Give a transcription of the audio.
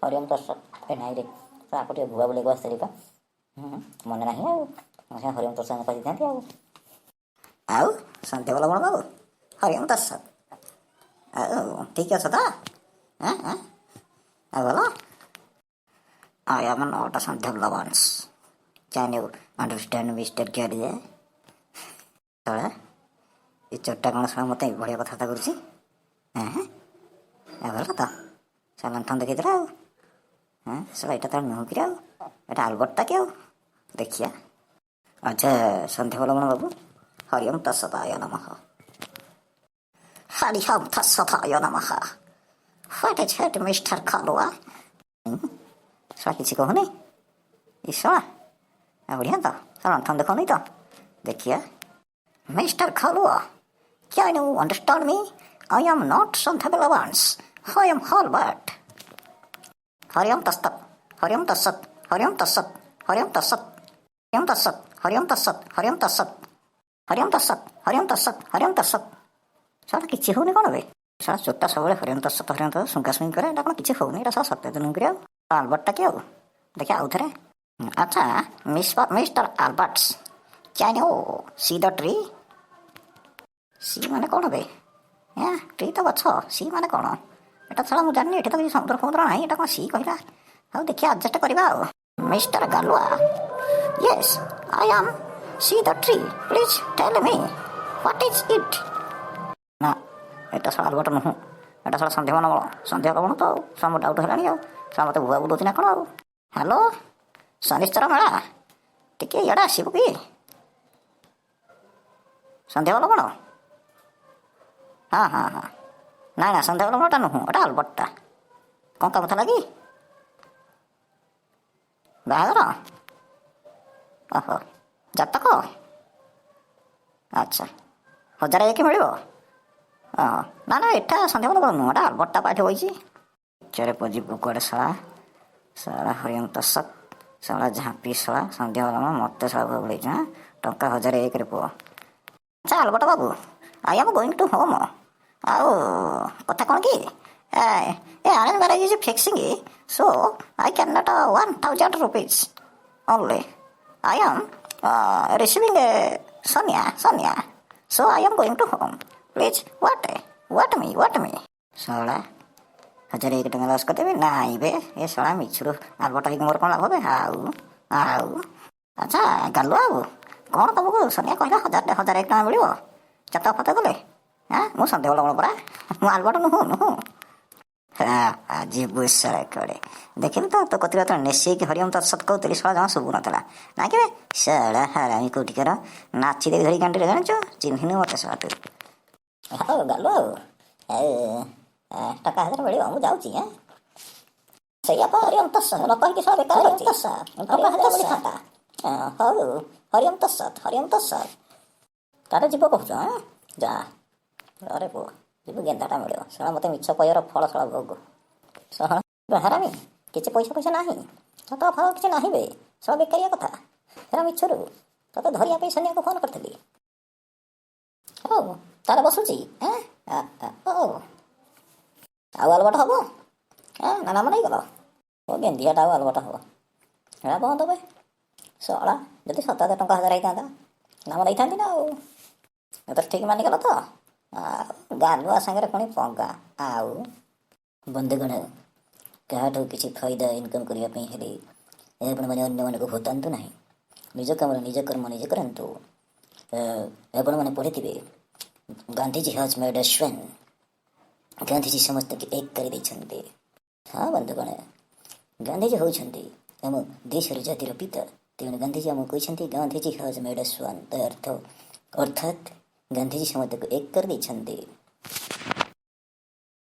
ହରିଓମ ତତ୍ସତ। ଏ ନାଇଁ ରେ ଆକୁ ଟିକେ ଭୁଆ ବୁଲେଇକୁ ଆସିଥିଲି ପା। ମନେ ନାହିଁ ଆଉ ସେ ହରିଓମ ତତ୍ସତ କହିଥାନ୍ତି ଆଉ ସନ୍ଧ୍ୟା ଭଲ ବାବୁ ହରିଓମ ତତ୍ସତ। ଆଉ ଠିକ ଅଛ ତ? ଆଉ ଭଲ? I am not a Sandhya once. Can you understand Mr. Carrier? ତଳେ ଏ ଚୋରଟା କ'ଣ ଶୁଣା ମୋତେ ବଢ଼ିଆ କଥାବାର୍ତ୍ତା କରୁଛି। ଭଲ ତ ସେ ଲଣ୍ଠନ ଦେଖେଇଥିଲା ଆଉ ସେଟା ଏଇଟା ତାର ନୁହଁ କିରେ ଆଉ ଏଇଟା ଆଲବର୍ଟଟା କି ଆଉ ଦେଖିଆ। ଆଚ୍ଛା ସନ୍ଧ୍ୟା ଭଲ କ'ଣ ବାବୁ? ହରିଓମ ତତ୍ସତାୟ ନମଃ। ହରିଓମ ତତ୍ସତାୟ ନମଃ। What is it, Mr. Kalua? ଶଳା କିଛି କହୁନି ଈଶ୍ୱରା ବଢ଼ିଆ ତ ଶଳା ଲଣ୍ଠନ ଦେଖାଉନି ତ ଦେଖିଆ। Mr. Kalua, can you understand me? I am not Sandhya once. I am Halbert. Hariom तत्सत हरिओम तत्सत हरिओम तत्सत हरिओम तत्सत हरिओम तत्सत हरिओम तत्सत हरिओम तत्सत हरिओम तत्सत हरिओम तत्सत हरिओम तत्सत। ଶଳା କିଛି ହଉନି କ'ଣ ବେ? ଶଳା ଚୋରଟା ସବୁବେଳେ ହରିଓମ ତତ୍ସତ ହରିଓମ ତତ୍ସତ ଶୁଙ୍କା ଶୁଙ୍କି କରେ। ଏଇଟା କ'ଣ କିଛି ହଉନି? ଏଇଟା ଶଳା ସତ୍ୟ ନୁହଁ କିରେ ଆଉ ଆଲବର୍ଟଟା କି ଆଉ ଦେଖିଆ ଆଉ ଥରେ। ଆଚ୍ଛା mister Alberts, can you see the tree? See ମାନେ କ'ଣ ବେ? ଟ୍ରି ତ ଗଛ, ସି ମାନେ କ'ଣ? ଏଇଟା ଛଡ଼ା ମୁଁ ଜାଣିନି। ଏଠି ତ କିଛି ସମୁଦ୍ର ଫମୁଦ୍ର ନାହିଁ। ଏଇଟା କ'ଣ ସି କହିଲା? ହଉ ଦେଖିଆ ଆଡ଼ଜଷ୍ଟ କରିବା ଆଉ। ମିଷ୍ଟର ଗାଲୁଆ, Yes I am C the tree, please tell me what is it? ନା ଏଇଟା ଶଳା ଆଲବର୍ଟ ନୁହଁ। ଏଇଟା ଶଳା ସନ୍ଧ୍ୟା ଲବଣ ସନ୍ଧ୍ୟା ଲବଣ ତ ଆଉ ଶଳା ମୋ ଡାଉଟ୍ ହେଲାଣି ଆଉ ଶଳା ମୋତେ ଭୁଆ ବୁଲଉଛି ନା କ'ଣ ଆଉ। ହ୍ୟାଲୋ ଶନିଶ୍ଚର ମେଳା, ଟିକେ ଇଆଡ଼େ ଆସିବୁ କି? ସନ୍ଧ୍ୟା ଲବଣ? ହଁ ନାଇଁ ସନ୍ଧ୍ୟା ଲବଣଟା ନୁହଁ, ଏଟା ଆଲବର୍ଟଟା। କ'ଣ କାମ ଥିଲା କି? ବାହାଘର? ଓହୋ ଜାତକ? ଆଚ୍ଛା 1001 ମିଳିବ? ନା ଏଟା ସନ୍ଧ୍ୟା ଲବଣ ନୁହଁ, ଏଟା ଆଲବର୍ଟଟା ପାଠି ବଇଛି। ଚରେ ପଜିବୁ କୁଆଡ଼େ ଶଳା ହରିଓମ ତତ୍ସତ ଶଳା ଝାମ୍ପି ଶଳା ସନ୍ଧ୍ୟା ଲବଣ ମୋତେ ଶଳା ଭୁଆ ବୁଲେଇଛୁ। ଟଙ୍କା 1001ରେ ପୁଅ। ଆଚ୍ଛା ଆଲବର୍ଟ ବାବୁ, I am going to home. ଆଉ କଥା କ'ଣ କି a arrange marriage is fixing, so I can not 1000 rupees only. I am receiving Sonia, so I am going to home. Please what me? ଶଳା 1001 ଟଙ୍କା ଲସ୍ କରିଦେବି? ନାଇଁ ବେ ଏ ଶଳା ମିଛୁରୁ ଆଲବର୍ଟ ହେଇକି ମୋର କ'ଣ ଲାଭ ବେ? ଆଉ ଆଚ୍ଛା ଗାଲୁ ବାବୁ, କ'ଣ ତମକୁ ସୋନିଆ କହିଲା 1001 ଟଙ୍କା ମିଳିବ ଚାତ ଫତ ଦେଲେ? ମୁଁ ସନ୍ଧ୍ୟା ଲବଣ ପରା, ମୁଁ ଆଲବର୍ଟ ନୁହଁ। ଆଜି ବୁସରା କଡ଼େ ଦେଖିଲି ତ ତୋ କତିରେ ତ ନେଶେଇକି ହରିଓମ ତତ୍ସତ କହୁଥିଲି ଶଳା ଜମା ଶୁଭୁନଥିଲା। ନା କିରେ ଶଳା ହାରାମି କୋଉଠିକାର ନାଚି ଦେବି ଧରି କାଣ୍ଟିରେ ଜାଣିଛୁ? ଚିହ୍ନିନୁ ମୋତେ ଶଳା ତୁ? ହଉ ଗାଲୁ ଆଉ ଟଙ୍କା 1000 ମିଳିବ, ମୁଁ ଯାଉଛି। ସେଇଆ ତ ହରିଓମ ତତ୍ସତ ନ କହିକି ଶଳା ବେକାର କରିଛି। ହଉ ହରିଓମ ତତ୍ସତ ତାର ଯିବ କହୁଛ? ଯା ଅରେ ପୁଅ ଯିବୁ ଗେନ୍ଦାଟା ମିଳିବ। ଶଳା ମୋତେ ମିଛ କହିବାର ଫଳ ଶଳା ଭୋଗ। ଶଳା ହାରାମି କିଛି ପଇସା ନାହିଁ, ସତ ଫଳ କିଛି ନାହିଁ ବେ ଶଳା ବେକାରିଆ କଥା ହେରା ମିଛରୁ। ତତେ ଧରିବା ପାଇଁ ସୋନିଆକୁ ଫୋନ୍ କରିଥିଲି। ହଉ ତାର ବସୁଛି। ଆଉ ଆଲବର୍ଟ ହବ? ନାମ ନେଇଗଲ ଓ ଗେନ୍ଧିଆଟା ଆଉ ଆଲବର୍ଟ ହବ? ହେରା ବନ୍ଦ ବେ ଶଳା। ଯଦି 7000 ଟଙ୍କା 1000 ହେଇଥାନ୍ତା ନାମ ନେଇଥାନ୍ତି ନା ଆଉ। ଏଥର ଠିକ୍ ମାନିଗଲ ତ? ଗାଲୁଆ ସାଙ୍ଗରେ ପୁଣି ପଙ୍ଗା। ଆଉ ବନ୍ଧୁଗଣ, କାହାଠୁ କିଛି ଫାଇଦା ଇନକମ୍ କରିବା ପାଇଁ ହେଲେ ଆପଣମାନେ ଅନ୍ୟମାନଙ୍କୁ ଭୋତାନ୍ତୁ ନାହିଁ। ନିଜ କାମରେ ନିଜ କର୍ମ ନିଜେ କରନ୍ତୁ। ଆପଣମାନେ ପଢ଼ିଥିବେ Gandhiji has made a swan. Gandhiji ସମସ୍ତଙ୍କୁ ଏକ କରିଦେଇଛନ୍ତି। ହଁ ବନ୍ଧୁଗଣ, ଗାନ୍ଧିଜୀ ହେଉଛନ୍ତି ଆମ ଦେଶର ଜାତିର ପିତା। ତେଣୁ ଗାନ୍ଧିଜୀ ଆମକୁ କହିଛନ୍ତି ଗାନ୍ଧିଜୀ ହାଜ୍ ମେଡ୍ ଏ ସ୍ୱନ୍। ଅର୍ଥାତ୍ ଗାନ୍ଧିଜୀ ସମସ୍ତଙ୍କୁ ଏକ କରିଦେଇଛନ୍ତି।